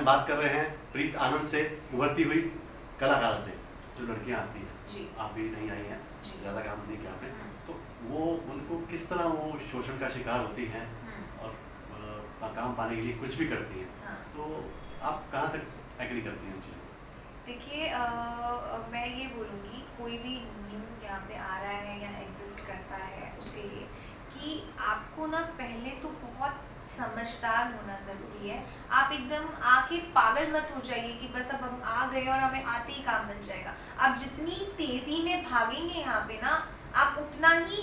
हम बात कर रहे हैं प्रीत आनंद से, उभरती हुई कलाकारा से, जो लड़कियां आती हैं जी। आप भी नहीं आई हैं, जी। ज़्यादा काम नहीं किया आपने, तो वो उनको किस तरह वो शोषण का शिकार होती हैं और काम पाने के लिए कुछ भी करती हैं, हाँ। तो आप कहाँ तक एग्री करती हैं उन चीज़ों को? देखिए मैं ये बोलूँगी कोई भी न्यू यहाँ पे आ रहा है या एग्जिस्ट करता है उसके लिए कि आपको ना पहले तो बहुत समझदार होना ज़रूरी है। आप एकदम आके पागल मत हो जाइए कि बस अब हम आ गए और हमें आते ही काम मिल जाएगा। आप जितनी तेज़ी में भागेंगे यहाँ पे ना, आप उतना ही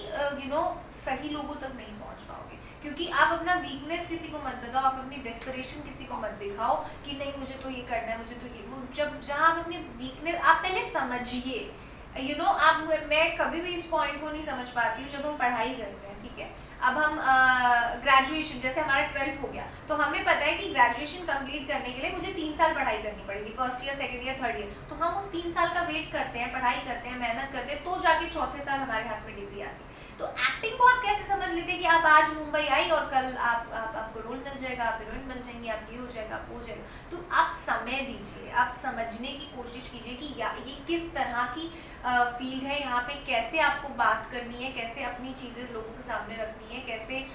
सही लोगों तक नहीं पहुँच पाओगे, क्योंकि आप अपना वीकनेस किसी को मत बताओ, आप अपनी डेस्परेशन किसी को मत दिखाओ कि नहीं मुझे तो ये करना है, मुझे तो ये, जब जहाँ आप अपनी वीकनेस आप पहले समझिए। आप, मैं कभी भी इस पॉइंट को नहीं समझ पाती हूँ जब हम पढ़ाई करते हैं, ठीक है। अब हम ग्रेजुएशन, जैसे हमारा 12th हो गया तो हमें पता है कि ग्रेजुएशन कंप्लीट करने के लिए मुझे 3 साल पढ़ाई करनी पड़ेगी, first year, second year, third year. तो हम उस 3 साल का वेट करते हैं, पढ़ाई करते हैं, मेहनत करते हैं, तो जाके चौथे साल हमारे हाथ में डिग्री आती है। तो एक्टिंग को आप कैसे समझ लेते हैं कि आप आज मुंबई आई और कल आपको रोल मिल जाएगा, आप हीरोइन बन जाएंगी, आप ये हो जाएगा, आप हो जाएगा। तो आप समय दीजिए, आप समझने की कोशिश कीजिए कि ये किस तरह की फील्ड है, यहाँ पे कैसे आपको बात करनी है, कैसे अपनी चीज़ें लोगों के सामने रखनी है, कैसे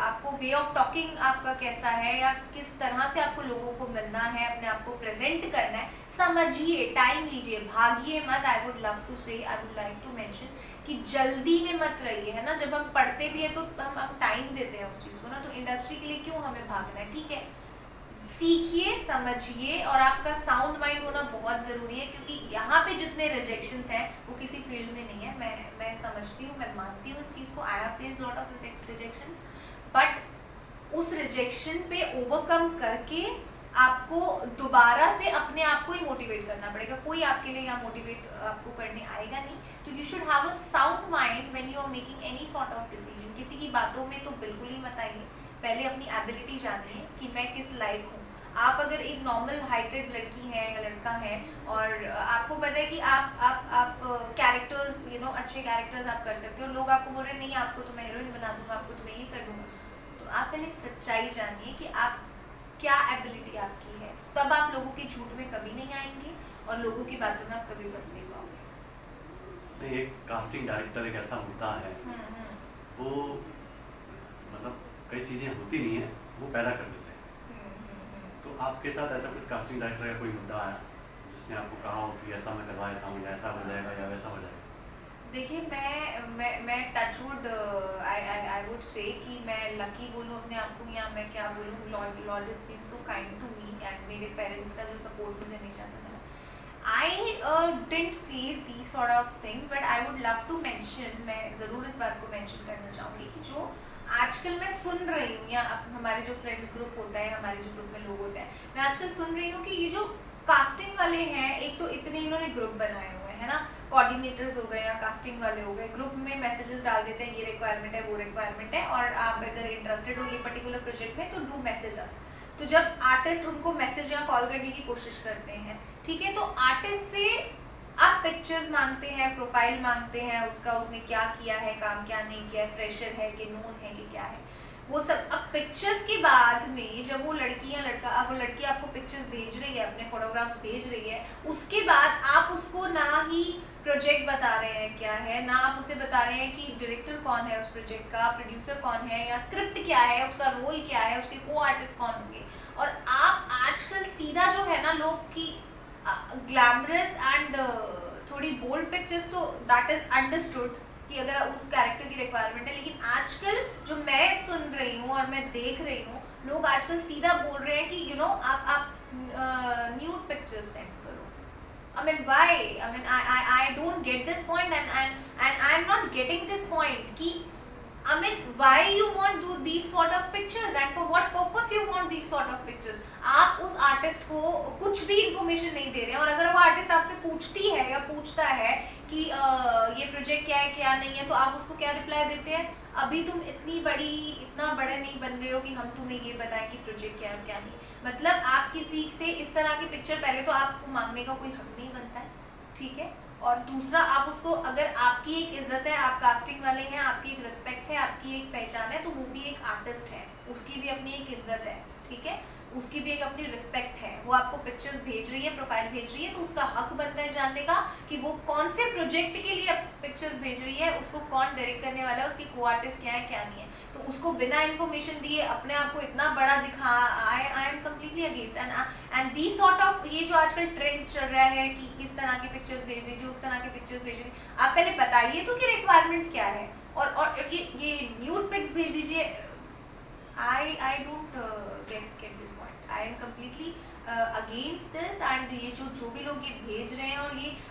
आपको वे ऑफ टॉकिंग आपका कैसा है, या किस तरह से आपको लोगों को मिलना है, अपने आप को प्रेजेंट करना है। समझिए, टाइम लीजिए, भागिए मत। आई would love to say, I would like to mention कि जल्दी में मत रहिए, है ना। जब हम पढ़ते भी है तो हम टाइम देते हैं उस चीज़ को ना, तो इंडस्ट्री के लिए क्यों हमें भागना है, ठीक है। सीखिए, समझिए, और आपका साउंड माइंड होना बहुत ज़रूरी है, क्योंकि यहाँ पे जितने रिजेक्शंस हैं वो किसी फील्ड में नहीं है। मैं समझती हूँ, मैं मानती हूँ इस चीज़ को। I have face lot of rejections, but उस रिजेक्शन पे ओवरकम करके आपको दोबारा से अपने आप को ही मोटिवेट करना पड़ेगा। कोई आपके लिए यहाँ मोटिवेट आपको करने आएगा नहीं। तो you should have a sound mind when you are making any sort of decision. किसी की बातों में तो बिल्कुल ही मत आइए, पहले अपनी एबिलिटी जानिए कि मैं किस लायक हूँ। आप अगर एक नॉर्मल हाइटेड लड़की है या लड़का है और आपको पता है कि आप कैरेक्टर्स अच्छे कैरेक्टर्स आप कर सकते हो, लोग आपको बोल रहे हैं नहीं आपको तो मैं हीरोइन बना दूंगा, आपको तो मैं ये कर दूंगा, तो आप पहले सच्चाई जानिए कि आप क्या एबिलिटी आपकी है, तब आप लोगों के झूठ में कभी नहीं आएंगे और लोगों की बातों में आप कभी फंस नहीं पाओगे। नहीं, एक कास्टिंग डायरेक्टर एक ऐसा होता है, वो मतलब कई चीज़ें होती नहीं है, वो पैदा कर देते हैं। तो आपके साथ ऐसा कुछ कास्टिंग डायरेक्टर का कोई मुद्दा आया जिसने आपको कहा हो कि ऐसा मैं करवा देता हूँ, या ऐसा हो जाएगा या वैसा हो जाएगा? देखिए, मैं टचवुड आई वुड से कि मैं लकी बोलूँ अपने आप को, या मैं क्या बोलूँ, Lord is been so kind to me, and मेरे पेरेंट्स का जो सपोर्ट मुझे हमेशा से मिला। I didn't face these sort of things, but I would love to mention, मैं ज़रूर इस बात को मेंशन करना चाहूँगी कि जो आजकल मैं सुन रही हूँ, या हमारे जो फ्रेंड्स ग्रुप होता है, हमारे जो ग्रुप में लोग होते हैं, मैं आजकल सुन रही हूँ कि ये जो कास्टिंग वाले हैं, एक तो इतने इन्होंने ग्रुप बनाए हुए हैं ना, कोऑर्डिनेटर्स हो गए या कास्टिंग वाले हो गए, ग्रुप में मैसेजेस डाल देते हैं, ये रिक्वायरमेंट है, वो रिक्वायरमेंट है, और आप अगर इंटरेस्टेड हो ये पर्टिकुलर प्रोजेक्ट में तो डू मैसेज अस। तो जब आर्टिस्ट उनको मैसेज या कॉल करने की कोशिश करते हैं, ठीक है, तो आर्टिस्ट से आप पिक्चर्स मांगते हैं, प्रोफाइल मांगते हैं उसका, उसने क्या किया है, काम क्या नहीं किया है, फ्रेशर है कि नोन है कि क्या है, वो सब। अब पिक्चर्स के बाद में जब वो लड़की या लड़का, अब वो लड़की आपको पिक्चर्स भेज रही है, अपने फोटोग्राफ्स भेज रही है, उसके बाद आप उसको ना ही प्रोजेक्ट बता रहे हैं क्या है, ना आप उसे बता रहे हैं कि डायरेक्टर कौन है उस प्रोजेक्ट का, प्रोड्यूसर कौन है, या स्क्रिप्ट क्या है, उसका रोल क्या है, उसके को आर्टिस्ट कौन होंगे। और आप आजकल सीधा जो है ना, लोग की ग्लैमरस एंड थोड़ी बोल्ड पिक्चर्स, तो दैट इज अंडरस्टूड कि अगर उस कैरेक्टर की रिक्वायरमेंट है, लेकिन आजकल जो मैं सुन रही हूँ और मैं देख रही हूँ, लोग आजकल सीधा बोल रहे हैं कि आप न्यूड पिक्चर्स सेंड करो। I mean why? I mean I don't get this point, and I am not getting this point कि I mean why you want do these sort of pictures and for what purpose you want these sort of pictures? आप उस artist को कुछ भी information नहीं दे रहे हैं, और अगर वो आर्टिस्ट आपसे पूछती है या पूछता है कि ये प्रोजेक्ट क्या है क्या नहीं है, तो आप उसको क्या रिप्लाई देते हैं? अभी तुम इतना बड़े नहीं बन गए हो कि हम तुम्हें ये बताएं कि प्रोजेक्ट क्या है और क्या नहीं। मतलब आप किसी से इस तरह की पिक्चर, पहले तो आपको मांगने का कोई हक नहीं बनता है, ठीक है, और दूसरा आप उसको, अगर आपकी एक इज्जत है, आप कास्टिंग वाले हैं, आपकी एक रिस्पेक्ट है, आपकी एक पहचान है, तो वो भी एक आर्टिस्ट है, उसकी भी अपनी एक इज्जत है, ठीक है। उसकी भी एक अपनी रिस्पेक्ट है, वो आपको पिक्चर्स भेज रही है, प्रोफाइल भेज रही है, तो उसका हक बनता है जानने का कि वो कौन से प्रोजेक्ट के लिए पिक्चर्स भेज रही है, उसको कौन डायरेक्ट करने वाला है, उसकी को आर्टिस्ट क्या है क्या नहीं है। तो उसको बिना इन्फॉर्मेशन दिए अपने आप को इतना बड़ा दिखा, I am completely against. And the sort of ये जो आजकल ट्रेंड चल रहा है कि इस तरह की पिक्चर्स भेज दीजिए, उस तरह की पिक्चर्स भेज दीजिए, आप पहले बताइए तो कि रिक्वायरमेंट क्या है। और ये न्यूड पिक्स भेज दीजिए, I don't get this point. I am completely against this, and ये जो भी लोग ये भेज रहे हैं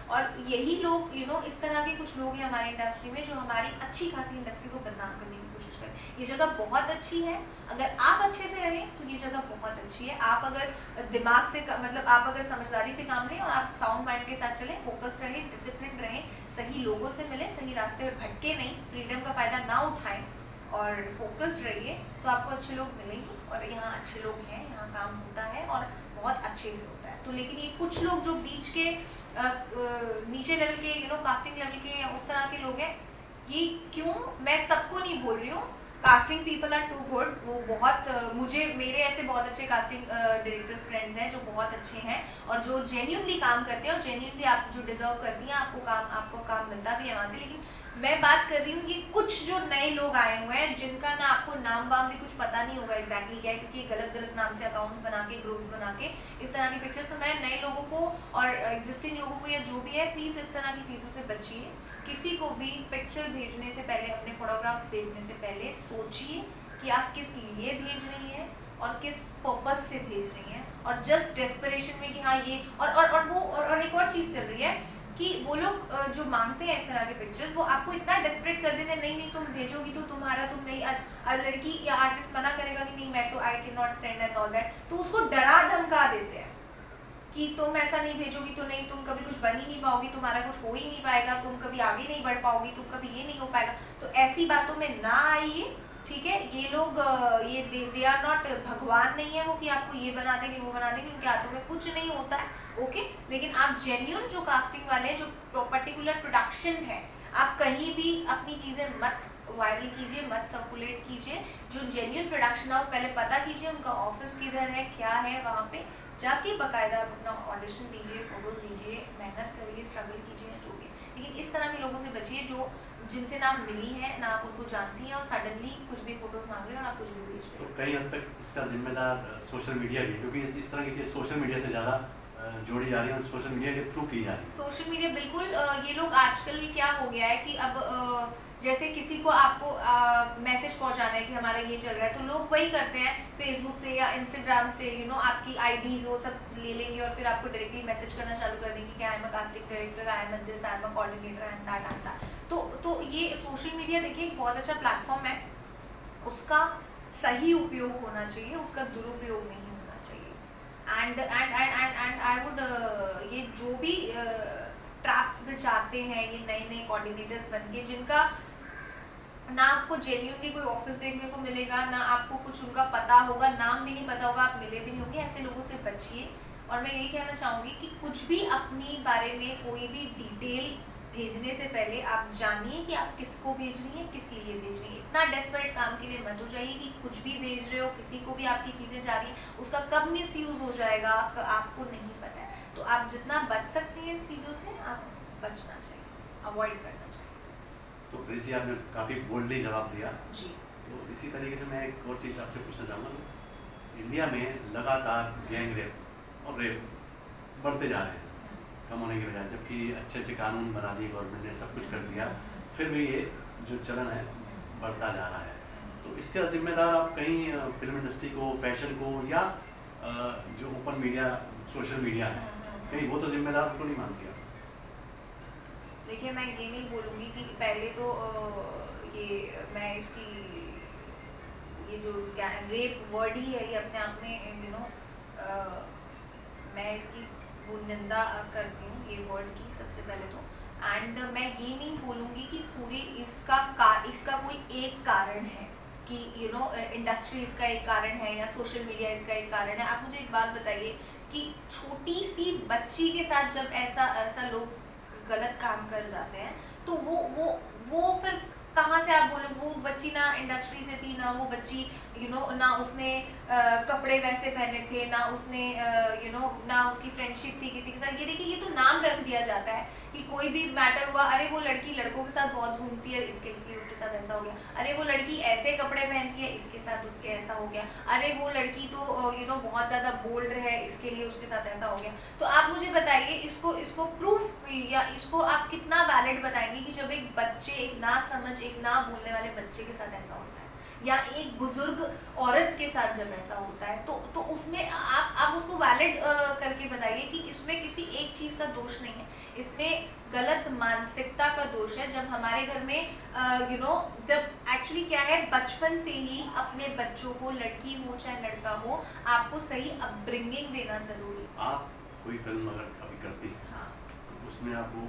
और यही लोग इस तरह के कुछ लोग हैं हमारी इंडस्ट्री में जो हमारी अच्छी खासी इंडस्ट्री को बदनाम करने की कोशिश करें। ये जगह बहुत अच्छी है, अगर आप अच्छे से रहें तो ये जगह बहुत अच्छी है। आप अगर दिमाग से मतलब आप अगर समझदारी से काम लें और आप साउंड माइंड के साथ चलें, फोकस रहें, डिसिप्लिन रहें, सही लोगों से मिलें, सही रास्ते पे भटके नहीं, फ्रीडम का फ़ायदा ना उठाएं और फोकस्ड रहिए, तो आपको अच्छे लोग मिलेंगे। और यहाँ अच्छे लोग हैं, यहाँ काम होता है और बहुत अच्छे से होता है। तो लेकिन ये कुछ लोग जो बीच के नीचे लेवल के कास्टिंग लेवल के या उस तरह के लोग हैं, ये क्यों, मैं सबको नहीं बोल रही हूँ, casting people are too good, वो बहुत मुझे मेरे ऐसे बहुत अच्छे कास्टिंग डायरेक्टर्स फ्रेंड्स हैं जो बहुत अच्छे हैं और जो जेन्युइनली काम करते हैं और जेन्युइनली आप जो डिजर्व करती हैं आपको काम मिलता भी है वहाँ से। लेकिन मैं बात कर रही हूँ ये कुछ जो नए लोग आए हुए हैं जिनका ना आपको नाम वाम भी कुछ पता नहीं होगा एग्जैक्टली क्या है, क्योंकि गलत नाम से अकाउंट्स बना के ग्रुप्स बना के इस तरह की पिक्चर्स। तो मैं नए लोगों को और एग्जिस्टिंग लोगों को या जो भी है, प्लीज़ इस तरह की चीज़ों से बचिए। किसी को भी पिक्चर भेजने से पहले, अपने फोटोग्राफ्स भेजने से पहले सोचिए कि आप किस लिए भेज रही हैं और किस पर्पस से भेज रही हैं। और जस्ट डेस्परेशन में कि हाँ ये और एक और चीज़ चल रही है कि वो लोग जो मांगते हैं इस तरह के पिक्चर्स, वो आपको इतना डेस्परेट कर देते हैं, नहीं तुम भेजोगी तो तुम नहीं, लड़की या आर्टिस्ट मना करेगा कि नहीं मैं तो I can not send and all that, तो उसको डरा धमका देते हैं कि तुम ऐसा नहीं भेजोगी तो नहीं, तुम कभी कुछ बन ही नहीं पाओगी, तुम्हारा कुछ हो ही नहीं पाएगा, तुम कभी आगे नहीं बढ़ पाओगी, तुम कभी ये नहीं हो पाएगा। तो ऐसी बातों में ना आइए, ठीक है। ये लोग ये दे आर नॉट भगवान नहीं है वो कि आपको ये बना देंगे वो बना देंगे, उनके हाथों में कुछ नहीं होता है, ओके। लेकिन आप जेन्युइन जो कास्टिंग वाले जो पर्टिकुलर प्रोडक्शन है, आप कहीं भी अपनी चीज़ें मत वायरल कीजिए, मत सर्कुलेट कीजिए। जो जेन्युइन प्रोडक्शन है पहले पता कीजिए उनका ऑफिस किधर है, क्या है, वहाँ पे जाके बाकायदा अपना ऑडिशन दीजिए, फोटोज दीजिए, मेहनत करिए, स्ट्रगल कीजिए जो भी। लेकिन इस तरह के लोगों से बचिए जो जिनसे ना मिली है, ना आप उनको जानती हैं और सडनली कुछ भी फोटोज मांग रहे हैं और आप कुछ भी भेज रहे हैं। तो कई हद तक इसका जिम्मेदार सोशल मीडिया भी है, क्योंकि इस तरह की चीज़ सोशल मीडिया से ज़्यादा जोड़ी जा रही है और सोशल मीडिया के थ्रू की जा रही है। सोशल मीडिया बिल्कुल, ये लोग आजकल क्या हो गया है कि अब जैसे किसी को आपको मैसेज पहुंचाना है कि हमारा ये चल रहा है, तो लोग वही करते हैं फेसबुक से या इंस्टाग्राम से आपकी आईडीज वो सब ले लेंगे और फिर आपको डायरेक्टली मैसेज करना चालू कर देंगे कि I am a casting director, I am a this, I am a coordinator and that. तो ये सोशल मीडिया देखिए एक बहुत अच्छा प्लेटफॉर्म है, उसका सही उपयोग होना चाहिए, उसका दुरुपयोग नहीं होना चाहिए। एंड आई वुड ये जो भी ट्रैप्स में जाते हैं ये नए कोऑर्डिनेटर्स बन के, जिनका ना आपको जेन्युइनली कोई ऑफिस देखने को मिलेगा, ना आपको कुछ उनका पता होगा, नाम भी नहीं पता होगा, आप मिले भी नहीं होंगे, ऐसे लोगों से बचिए। और मैं यही कहना चाहूँगी कि कुछ भी अपनी बारे में कोई भी डिटेल भेजने से पहले आप जानिए कि आप किसको भेज रही हैं, किस लिए भेज रही हैं। इतना डेस्परेट काम के लिए मत हो जाइए कि कुछ भी भेज रहे हो, किसी को भी आपकी चीज़ें जा रही हैं, उसका कब मिस यूज़ हो जाएगा आपको नहीं पता है। तो आप जितना बच सकती हैं इस चीज़ों से आप बचना चाहिए, अवॉइड करना चाहिए। तो प्रीत जी आपने काफ़ी बोल्डली जवाब दिया जी। तो इसी तरीके से मैं एक और चीज़ आपसे पूछना चाहूँगा। इंडिया में लगातार गैंग रेप और रेप बढ़ते जा रहे हैं कम होने की बजाय, जबकि अच्छे कानून बना दिए गवर्नमेंट ने, सब कुछ कर दिया, फिर भी ये जो चलन है बढ़ता जा रहा है। तो इसका जिम्मेदार आप कहीं फिल्म इंडस्ट्री को, फैशन को, या जो ओपन मीडिया सोशल मीडिया है, कहीं वो तो जिम्मेदार उनको नहीं मानती आप? देखिए मैं ये नहीं बोलूँगी कि पहले तो ये मैं इसकी ये जो रेप वर्ड ही है ये अपने आप में मैं इसकी वो निंदा करती हूँ ये वर्ड की सबसे पहले तो। एंड मैं ये नहीं बोलूँगी कि पूरी इसका कोई एक कारण है कि इंडस्ट्री इसका एक कारण है या सोशल मीडिया इसका एक कारण है। आप मुझे एक बात बताइए कि छोटी सी बच्ची के साथ जब ऐसा लोग गलत काम कर जाते हैं तो वो फिर कहाँ से आप बोलो, वो बच्ची ना इंडस्ट्री से थी, ना वो बच्ची ना उसने कपड़े वैसे पहने थे, ना उसने ना उसकी फ्रेंडशिप थी किसी के साथ। ये देखिए, ये तो नाम रख दिया जाता है कि कोई भी मैटर हुआ, अरे वो लड़की लड़कों के साथ बहुत घूमती है, इसके इसलिए उसके साथ ऐसा हो गया, अरे वो लड़की ऐसे कपड़े पहनती है, इसके साथ उसके ऐसा हो गया, अरे वो लड़की तो बहुत ज़्यादा बोल्ड है, इसके लिए उसके साथ ऐसा हो गया। तो आप मुझे बताइए, इसको प्रूफ या इसको आप कितना वैलिड बताएंगे कि जब एक बच्चे, एक ना समझ, एक ना बोलने वाले बच्चे के साथ ऐसा होता है, या एक बुजुर्ग औरत के साथ जब ऐसा होता है, तो उसमें आप उसको वैलिड करके बताइए कि इसमें किसी एक चीज़ का दोष नहीं है, इसमें गलत मानसिकता का दोष है। जब हमारे घर में जब एक्चुअली क्या है, बचपन से ही अपने बच्चों को, लड़की हो चाहे लड़का हो, आपको सही अपब्रिंगिंग देना जरूरी। आप कोई फिल्म अगर कभी करती हैं, हाँ, तो उसमें आपको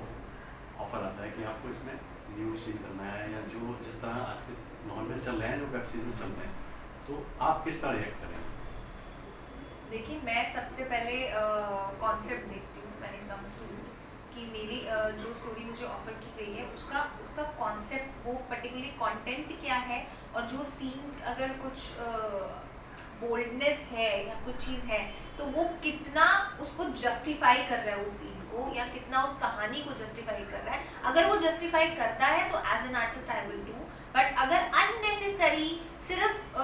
ऑफर आता है कि आपको इसमें न्यूड सीन करना है, या जो जिस तरह आज के माहौल में चल रहे हैं, जो वेब सीरीज चल रहे हैं, तो आप किस तरह रिएक्ट करेंगे? देखिए, मैं सबसे पहले कॉन्सेप्ट देखती हूँ व्हेन इट कम्स टू कि मेरी जो स्टोरी मुझे ऑफर की गई है, उसका कॉन्सेप्ट, वो पर्टिकुलरली कंटेंट क्या है, और जो सीन अगर कुछ बोल्डनेस है या कुछ चीज़ है, तो वो कितना उसको जस्टिफाई कर रहा है उस सीन को, या कितना उस कहानी को जस्टिफाई कर रहा है। अगर वो जस्टिफाई करता है तो as an artist I will do, but अगर अननेसेसरी सिर्फ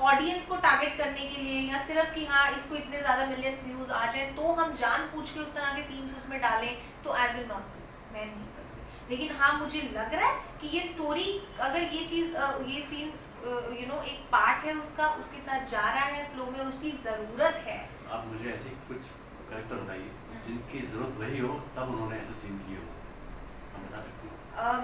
ऑडियंस को टारगेट करने के लिए, या सिर्फ कि हाँ इसको इतने ज़्यादा मिलियंस व्यूज आ जाए तो हम जान पूछ के उस तरह के सीन्स उसमें डालें, तो आई विल नॉट डू, मैं नहीं करूँगी। लेकिन हाँ, मुझे लग रहा है कि ये स्टोरी, अगर ये चीज़, ये सीन एक पार्ट है उसका, उसके साथ जा रहा है फ्लो में, उसकी ज़रूरत है। आप मुझे ऐसे कुछ कैरेक्टर बताइए जिनकी ज़रूरत वही हो, तब उन्होंने ऐसे सीन किए हो, हम बता सकते हैं?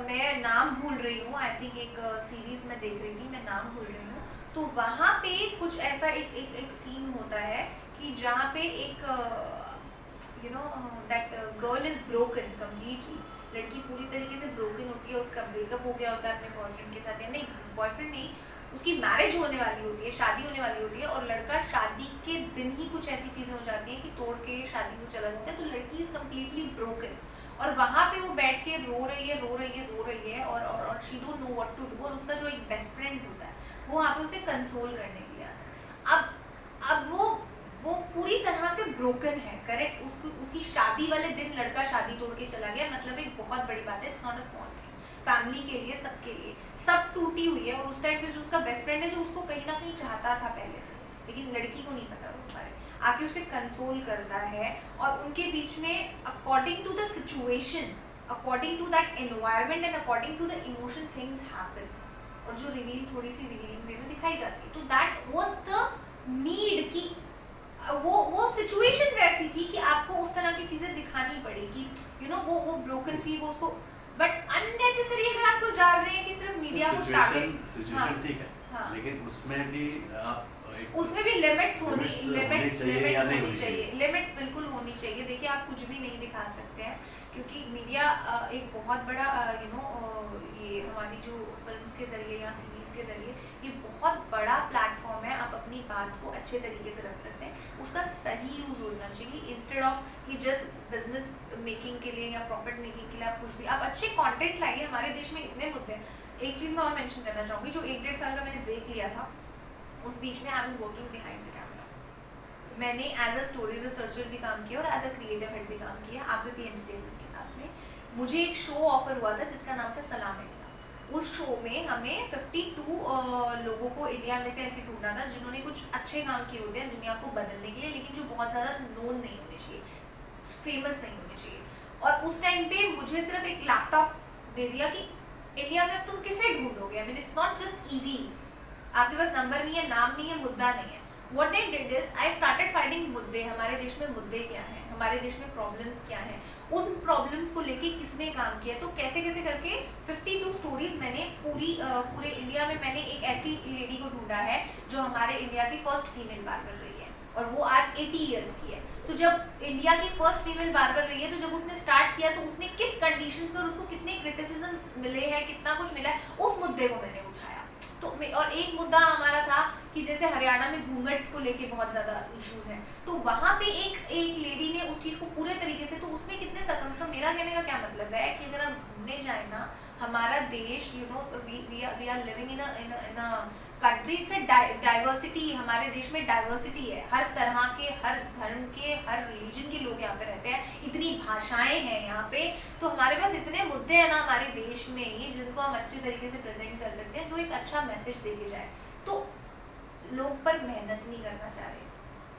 मैं नाम भूल रही हूँ, आई थिंक एक सीरीज में देख रही थी, मैं नाम भूल रही हूँ, तो वहाँ पे कुछ ऐसा एक सीन होता है कि जहाँ पे एक that girl is broken completely, लड़की पूरी तरीके से ब्रोकन होती है, उसका ब्रेकअप हो गया होता है अपने बॉयफ्रेंड के साथ, या नहीं बॉयफ्रेंड नहीं, उसकी मैरिज होने वाली होती है, शादी होने वाली होती है, और लड़का शादी के दिन ही कुछ ऐसी चीज़ें हो जाती हैं कि तोड़ के शादी को चला जाता है, तो लड़की इज़ कम्प्लीटली ब्रोकन, और वहाँ पे वो बैठ के रो रही है और she don't know what to do, और उसका जो एक बेस्ट फ्रेंड होता है वो वहाँ पे उसे कंसोल करने के लिए आता है। अब वो पूरी तरह से ब्रोकन है, करेक्ट, उसकी शादी वाले दिन लड़का शादी तोड़ के चला गया, मतलब एक बहुत बड़ी बात है, it's not a small thing, family के लिए, सबके लिए, सब टूटी हुई है, और उस टाइम पे जो उसका बेस्ट फ्रेंड है, जो उसको कहीं ना कहीं चाहता था पहले से, लेकिन लड़की को नहीं पता उस बारे, आके उसे कंसोल करता है, और उनके बीच में according to the situation, according to that environment and according to the emotion things happens, और जो रिवील थोड़ी सी रिवीलिंग वे में दिखाई जाती है, तो दैट वाज द नीड कि वो सिचुएशन वैसी थी कि आपको उस तरह की चीजें दिखानी पड़ी कि वो ब्रोकन थी, वो उसको, बट अननेसेसरी अगर आप कुछ डाल रहे हैं कि सिर्फ मीडिया को टारगेट, सिचुएशन ठीक है, हाँ, लेकिन उसमें भी उसमें भी लिमिट्स होनी चाहिए, लिमिट्स बिल्कुल होनी चाहिए। देखिए, आप कुछ भी नहीं दिखा सकते हैं, क्योंकि मीडिया एक बहुत बड़ा ये हमारी जो फिल्म्स के ज़रिए या सीरीज़ के ज़रिए ये बहुत बड़ा प्लेटफॉर्म है, आप अपनी बात को अच्छे तरीके से रख सकते हैं, उसका सही यूज़ होना चाहिए, इंस्टेड ऑफ कि जस्ट बिजनेस मेकिंग के लिए या प्रॉफिट मेकिंग के लिए आप कुछ भी, आप अच्छे कंटेंट लाइए। हमारे देश में इतने मुद्दे हैं। एक चीज़ मैं और मेंशन करना चाहूँगी, जो 1-1.5 साल का मैंने ब्रेक लिया था, उस बीच में I was working behind the camera, मैंने एज अ स्टोरी रिसर्चर भी काम किया और एज अ क्रिएटिव हेड भी काम किया आकृति एंटरटेनमेंट के साथ में। मुझे एक शो ऑफर हुआ था जिसका नाम था सलाम इंडिया। उस शो में हमें 52 लोगों को इंडिया में से ऐसे ढूंढना था जिन्होंने कुछ अच्छे काम किए होते हैं दुनिया को बदलने के लिए, लेकिन जो बहुत ज़्यादा नोन नहीं होने चाहिए, फेमस नहीं होने चाहिए। और उस टाइम पे मुझे सिर्फ एक लैपटॉप दे दिया कि इंडिया में अब तुम किसे ढूंढोगे, I mean it's not just easy, आपके पास नंबर नहीं है, नाम नहीं है, मुद्दा नहीं है। What I did is I started finding मुद्दे, हमारे देश में मुद्दे क्या हैं, हमारे देश में प्रॉब्लम्स क्या हैं, उन प्रॉब्लम्स को लेके किसने काम किया, तो कैसे कैसे करके 52 स्टोरीज मैंने पूरे इंडिया में मैंने एक ऐसी लेडी को ढूंढा है जो हमारे इंडिया की फर्स्ट फीमेल बार्बर रही है और वो आज 80 ईयर्स की है। तो जब इंडिया की फर्स्ट फीमेल बार्बर रही है, तो जब उसने स्टार्ट किया तो उसने किस कंडीशंस पर, उसको कितने क्रिटिसिज्म मिले हैं, कितना कुछ मिला है, उस मुद्दे को मैंने उठाया। तो और एक मुद्दा हमारा था कि जैसे हरियाणा में घूंघट को लेके बहुत ज़्यादा इश्यूज हैं, तो वहाँ पे एक लेडी ने उस चीज़ को पूरे तरीके से, तो उसमें कितने सकम, मेरा कहने का क्या मतलब है कि अगर हम घूमने जाए ना, हमारा देश we are living in a country, it's a diversity, हमारे देश में डाइवर्सिटी है, हर तरह के, हर धर्म के, हर रिलीजन के लोग यहाँ पे रहते हैं, इतनी भाषाएं हैं यहाँ पे, तो हमारे पास इतने मुद्दे हैं ना हमारे देश में ही जिनको हम अच्छे तरीके से प्रेजेंट कर सकते हैं, जो एक अच्छा मैसेज देके जाए। तो लोग पर मेहनत नहीं करना चाह रहे,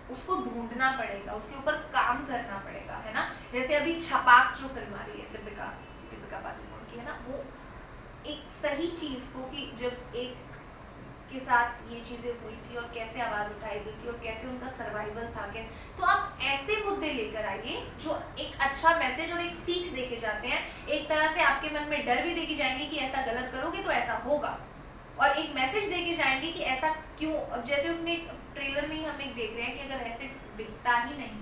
उसको ढूंढना पड़ेगा, उसके ऊपर काम करना पड़ेगा, है ना। जैसे अभी छपाक जो फिल्म आ रही है दीपिका पादुकोण की, है ना, वो एक सही चीज को, कि जब एक के साथ ये चीजें हुई थी और कैसे आवाज उठाई गई थी और कैसे उनका सर्वाइवल था, तो आप ऐसे मुद्दे लेकर आइए जो एक अच्छा मैसेज और एक सीख देके जाते हैं, एक तरह से आपके मन में डर भी देके जाएंगे कि ऐसा गलत करोगे तो ऐसा होगा, और एक मैसेज देके जाएंगे कि ऐसा क्यों। अब जैसे उसमें एक ट्रेलर में ही हम एक देख रहे हैं कि अगर ऐसे बिकता ही नहीं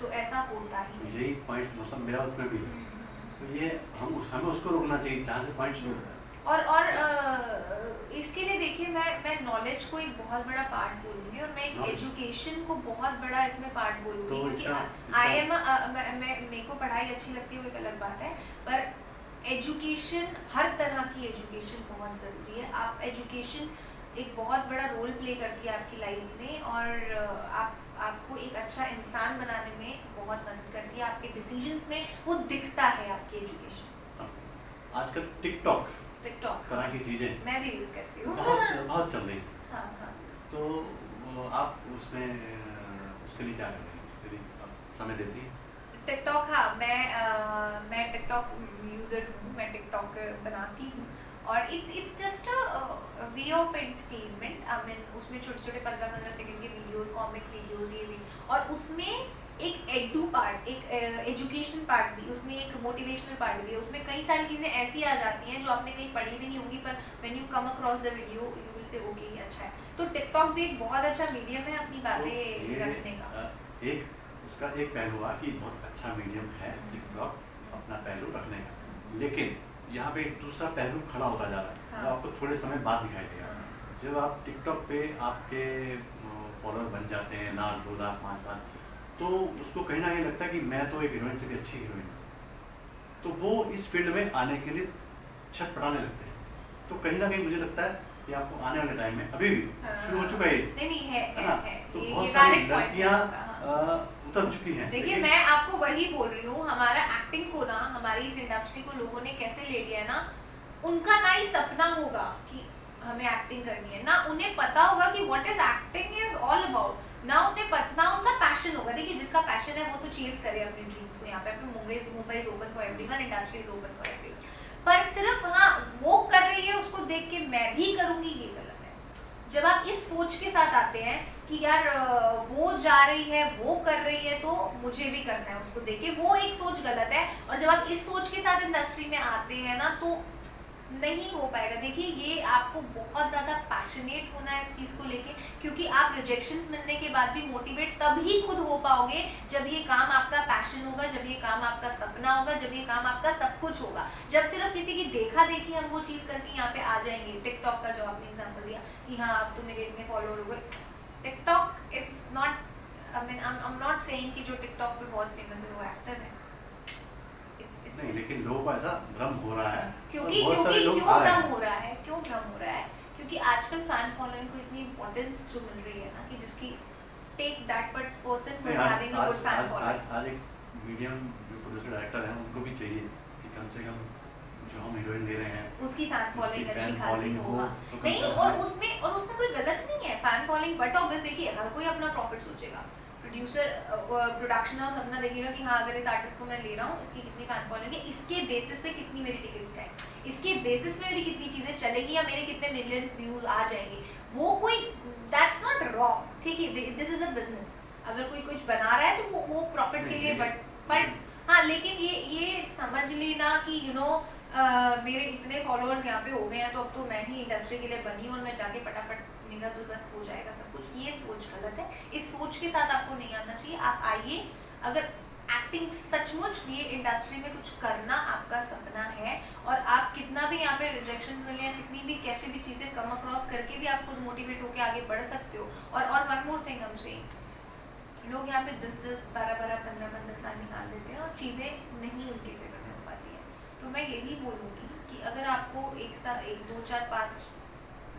तो ऐसा होता ही नहीं। यही पॉइंट मतलब मेरा उसमें भी है, तो ये हमें उसको रोकना चाहिए जहाँ से पॉइंट शुरू होता है। और इसके लिए देखिए मैं नॉलेज को एक बहुत बड़ा पार्ट बोलूँगी, और मैं एक एजुकेशन को बहुत बड़ा इसमें पार्ट बोलूँगी, तो क्योंकि आई एम मेरे को पढ़ाई अच्छी लगती है वो एक अलग बात है, पर एजुकेशन, हर तरह की एजुकेशन बहुत ज़रूरी है। आप एजुकेशन एक बहुत बड़ा रोल प्ले करती है आपकी लाइफ में, और आपको एक अच्छा इंसान बनाने में बहुत मदद करती है, आपके डिसीजंस में वो दिखता है आपकी एजुकेशन। आजकल टिकटॉक तरह की चीजें मैं भी यूज करती हूँ, बहुत चल रही है। हाँ हाँ। तो आप उसमें उसके लिए क्या कर रही हैं, उसके लिए आप समय देती हैं? टिकटॉक, हाँ, मैं टिकटॉक यूजर हूँ, मैं टिकटॉक बनाती हूँ, और it's just a way of entertainment. I mean उसमें छोटे छोटे 15-15 सेकंड के वीडियोस, कॉमिक वीडियोस, ये भी, और उसमें एक एडू पार्ट, एक एजुकेशन पार्ट भी, उसमें एक मोटिवेशनल पार्ट भी है, उसमें कई सारी चीज़ें ऐसी आ जाती हैं जो आपने कहीं पढ़ी भी नहीं होंगी, पर when you come across the video you will say okay, ये अच्छा है। तो टिकटॉक भी एक बहुत अच्छा मीडियम है अपनी बातें रखने का। एक उसका एक पहलू हुआ कि बहुत अच्छा मीडियम है टिकटॉक अपना पहलू रखने का, लेकिन यहाँ पे एक दूसरा पहलू खड़ा होता जा रहा है, हाँ। वो आपको थोड़े समय बाद दिखाई देगा। जब आप टिकटॉक पे आपके फॉलोअर बन जाते हैं 1 लाख 2 लाख 5 लाख, तो उसको कहीं ना कहीं लगता है कि मैं तो एक हीरोइन से भी अच्छी हीरोइन हूँ, तो वो इस फील्ड में आने के लिए छटपटाने लगते हैं। तो कहीं ना कहीं मुझे लगता है कि आपको आने वाले टाइम में, अभी भी शुरू हो चुका है, नहीं है ना, तो ये बहुत सारी valid point लड़कियाँ है। उतर चुकी हैं। देखिए मैं आपको वही बोल रही हूँ, हमारा एक्टिंग को ना, हमारी इस इंडस्ट्री को लोगों ने कैसे ले लिया है ना, उनका ना ही सपना होगा कि हमें एक्टिंग करनी है, ना उन्हें पता होगा कि what is acting is all about, ना उनका पैशन होगा। देखिए जिसका पैशन है वो तो चेज करे अपने ड्रीम्स को, यहाँ पे Mumbai is open for everyone, industry is open for everyone, पर सिर्फ हाँ वो कर रही है उसको देख के मैं भी करूंगी, ये गलत है। जब आप इस सोच के साथ आते हैं कि यार वो जा रही है, वो कर रही है, तो मुझे भी करना है उसको देख के, वो एक सोच गलत है। और जब आप इस सोच के साथ इंडस्ट्री में आते हैं ना, तो नहीं हो पाएगा। देखिए ये आपको बहुत ज़्यादा पैशनेट होना है इस चीज़ को लेके, क्योंकि आप रिजेक्शंस मिलने के बाद भी मोटिवेट तभी खुद हो पाओगे जब ये काम आपका पैशन होगा, जब ये काम आपका सपना होगा, जब ये काम आपका सब कुछ होगा। जब सिर्फ किसी की देखा देखी हम वो चीज़ करके यहाँ पे आ जाएंगे, टिकटॉक का जो आपने एग्जाम्पल दिया कि हाँ अब तो मेरे इतने फॉलोअर हो गए, TikTok it's not, I mean I am not saying कि जो टिकटॉक पे बहुत फेमस है वो एक्टर है, नहीं, लेकिन लोगों को ऐसा भ्रम हो रहा है, क्योंकि क्यों भ्रम हो रहा है, क्यों भ्रम हो रहा है, क्योंकि आजकल फैन फॉलोइंग को इतनी इम्पोर्टेंस जो मिल रही है ना, कि जिसकी take that person who is having a good fan following. आज एक मीडियम जो प्रोड्यूसर डायरेक्टर हैं उनको भी चाहिए कि कम से कम जो हम हीरोइन ले रहे हैं उसकी फैन फॉलोइंग अच्छी खासी होगा। तो नहीं, और उसमें कोई गलत नहीं है फैन फॉलोइंग, बट ऑब्वियसली कि हर कोई अपना प्रॉफिट सोचेगा। प्रोडक्शन हाउस अपना देखेगा कि हाँ अगर इस आर्टिस्ट को मैं ले रहा हूँ, इसकी कितनी फैन फॉलोइंग है, इसके बेसिस पे कितनी मेरी टिकट्स हैं, इसके बेसिस पे मेरी कितनी चीज़ें चलेगी, या मेरे कितने मिलियंस व्यूज आ जाएंगे। वो कोई दैट्स नॉट रॉन्ग, ठीक है, दिस इज अ बिजनेस। अगर कोई कुछ बना रहा है तो वो प्रॉफिट के लिए, बट हाँ, लेकिन ये समझ लेना कि यू नो मेरे इतने फॉलोअर्स यहाँ पे हो गए हैं तो अब तो मैं ही इंडस्ट्री के लिए बनी हूँ और मैं जाके फटाफट मेरा तो बस हो जाएगा सब कुछ, ये सोच गलत है। इस सोच के साथ आपको नहीं आना चाहिए। आप आइए, अगर एक्टिंग सचमुच ये इंडस्ट्री में कुछ करना आपका सपना है, और आप कितना भी यहाँ पे रिजेक्शंस मिले हैं, कितनी भी कैसी भी चीज़ें कम अक्रॉस करके भी आप खुद मोटिवेट होकर आगे बढ़ सकते हो। और वन मोर थिंग हम सेइंग, लोग यहाँ पे 10-10, 12-12, 15-15 साल निकाल देते हैं और चीज़ें नहीं उनके फेवर में हो पाती है। तो मैं यही बोलूँगी कि अगर आपको एक दो चार पाँच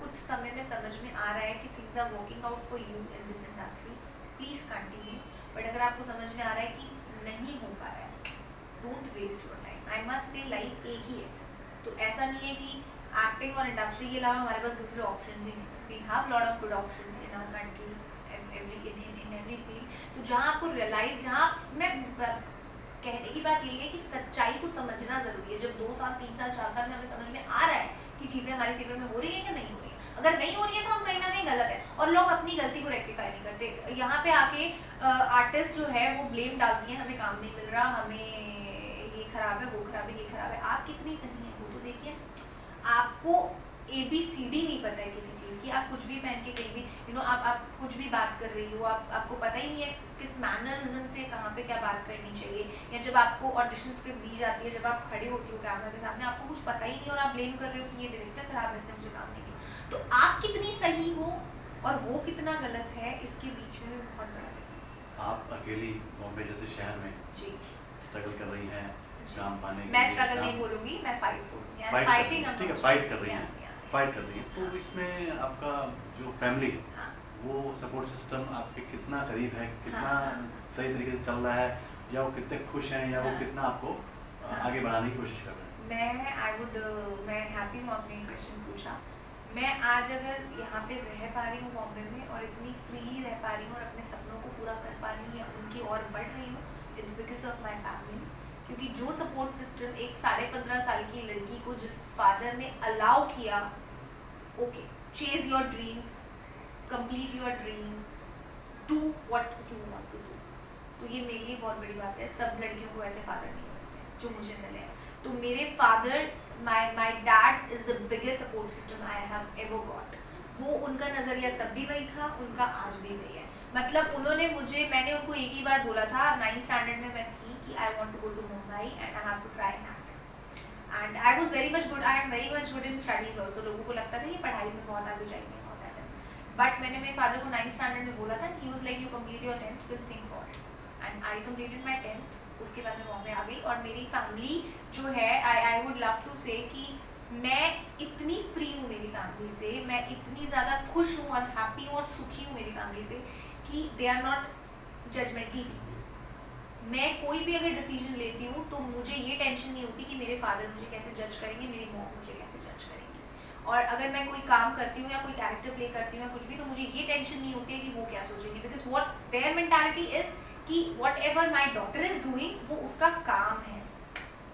कुछ समय में समझ में आ रहा है कि things are working out for you in this industry, please continue. But अगर आपको समझ में आ रहा है कि नहीं हो पा रहा है, don't waste your time. I must say life एक ही है, तो ऐसा नहीं है कि एक्टिंग और इंडस्ट्री के अलावा हमारे पास दूसरे ऑप्शन ही नहीं। We have lot of good options in our country, in every field. तो जहाँ आपको रियलाइज, जहाँ मैं कहने की बात यही है कि सच्चाई को समझना जरूरी है। जब 2 साल 3 साल 4 साल में हमें समझ में आ रहा है कि चीज़ें हमारे फेवर में हो रही है या नहीं हो रही है, अगर नहीं हो रही है तो हम कहीं ना कहीं गलत है, और लोग अपनी गलती को रेक्टिफाई नहीं करते। यहाँ पे आके आर्टिस्ट जो है वो ब्लेम डालती है, हमें काम नहीं मिल रहा, हमें ये खराब है, वो खराब है, ये खराब है। आप कितनी सही है वो तो देखिए। आपको ABCD नहीं पता है किसी चीज़ की, आप कुछ भी पहन के कहीं भी आप कुछ भी बात कर रही हो, आपको पता ही नहीं है किस मैनरिज्म से कहाँ पे क्या बात करनी चाहिए, या जब आपको ऑडिशन स्क्रिप्ट दी जाती है, जब आप खड़े होती हो कैमरा के सामने, आपको कुछ पता ही नहीं और आप ब्लेम कर रहे हो कि ये डायरेक्टर खराब है, इसने मुझे काम नहीं किया। तो आप कितनी सही हो और वो कितना गलत है, इसके बीच में भी बहुत बड़ा डिफरेंस है। आप अकेली बॉम्बे जैसे शहर में जी स्ट्रगल कर रही हैं काम पाने के मैं लिए, स्ट्रगल नहीं बोलूँगी, मैं फाइट बोलूँगी। फाइटिंग, ठीक है, फाइट कर रही हैं, फाइट कर रही हैं। तो इसमें आपका जो फैमिली, वो सपोर्ट सिस्टम आपके कितना करीब है, कितना सही तरीके से चल रहा है, या वो कितने खुश हैं, या वो कितना आपको आगे बढ़ाने की कोशिश कर रहे हैं? मैं हैप्पी हूँ आपने क्वेश्चन पूछा। मैं आज अगर यहाँ पे रह पा रही हूँ बॉम्बे में और इतनी फ्रीली रह पा रही हूँ और अपने सपनों को पूरा कर पा रही हूँ या उनकी ओर बढ़ रही हूँ, it's because of my family. क्योंकि जो सपोर्ट सिस्टम एक 15.5 साल की लड़की को जिस फादर ने अलाउ किया, okay chase your dreams, complete your dreams, do what you want to do, तो ये मेरे लिए बहुत बड़ी बात है। सब लड़कियों को ऐसे फादर नहीं मिलते जो मुझे मिले हैं। तो मेरे father, my dad is the biggest support system I have ever got. वो उनका नज़रिया तब भी वही था, उनका आज भी वही है। मतलब उन्होंने मैंने उनको एक ही बार बोला था, 9th स्टैंडर्ड में मैं थी, कि I want to go to Mumbai and I have to try an act. And I was very much good, I am very much good in studies also. लोगों को लगता था कि पढ़ाई में बहुत आगे जाएंगे, बहुत आगे। बट मैंने मेरे फादर को 9th स्टैंडर्ड में बोला था, he was like you complete your 10th, will think for it. And I completed my 10th। उसके बाद मैं बॉम्बे आ गई, और मेरी फैमिली जो है, आई वुड लव टू से कि मैं इतनी फ्री हूँ मेरी फैमिली से, मैं इतनी ज़्यादा खुश हूँ और हैप्पी हूँ और सुखी हूँ मेरी फैमिली से, कि they are not judgemental people. मैं कोई भी अगर डिसीजन लेती हूँ तो मुझे ये टेंशन नहीं होती कि मेरे फादर मुझे कैसे जज करेंगे, मेरी मॉम मुझे कैसे जज करेंगी। और अगर मैं कोई काम करती हूँ या कोई कैरेक्टर प्ले करती हूँ या कुछ भी, तो मुझे ये टेंशन नहीं होती है कि वो क्या सोचेंगे, because what their mentality is कि whatever my daughter is doing, वो उसका काम है,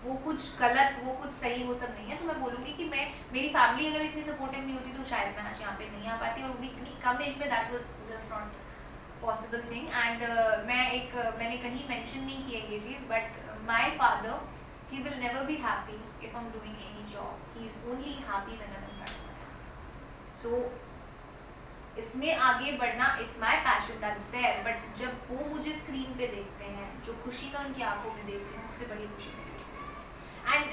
वो कुछ गलत, वो कुछ सही, वो सब नहीं है। तो मैं बोलूँगी कि मेरी फैमिली अगर इतनी सपोर्टिव नहीं होती तो शायद मैं आज यहाँ पे नहीं आ पाती, और वो भी इतनी कम एज में, that was just not possible thing. And मैंने कहीं मेंशन नहीं किया ये चीज़, but my father, he will never be happy if I am doing any job, he is only happy when I am in front of him. So इसमें आगे बढ़ना, it's my passion, that's there. But जब वो मुझे screen पे देखते हैं, जो खुशी मैं उनकी आंखों में देखती हूँ, उससे बड़ी खुशी मेरी होती है। एंड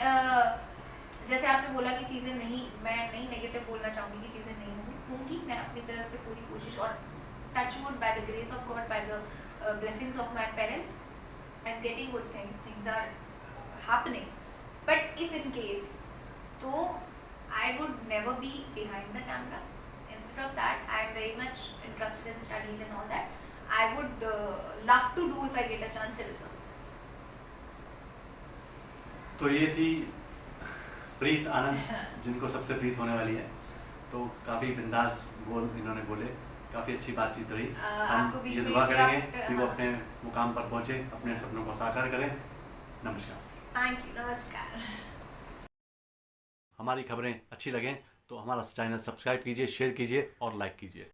जैसे आपने बोला कि चीज़ें नहीं, मैं नहीं नेगेटिव बोलना चाहूँगी कि चीज़ें नहीं होंगी, मैं अपनी तरफ से पूरी कोशिश, और touch wood, by the grace of God, by the blessings of my parents, I'm getting good things. Things are happening. But if in case, so I would never be behind the camera. Instead of that, I'm very much interested in studies and all that. I would love to do, if I get a chance, civil services. तो ये थी प्रीत आनंद, जिनको सबसे प्रीत होने वाली है। तो काफ़ी बिंदास इन्होंने बोले, काफ़ी अच्छी बातचीत रही। हम ये दुआ करेंगे कि वो अपने मुकाम पर पहुँचे, अपने सपनों को साकार करें। नमस्कार। थैंक यू, नमस्कार। हमारी खबरें अच्छी लगें तो हमारा चैनल सब्सक्राइब कीजिए, शेयर कीजिए और लाइक कीजिए।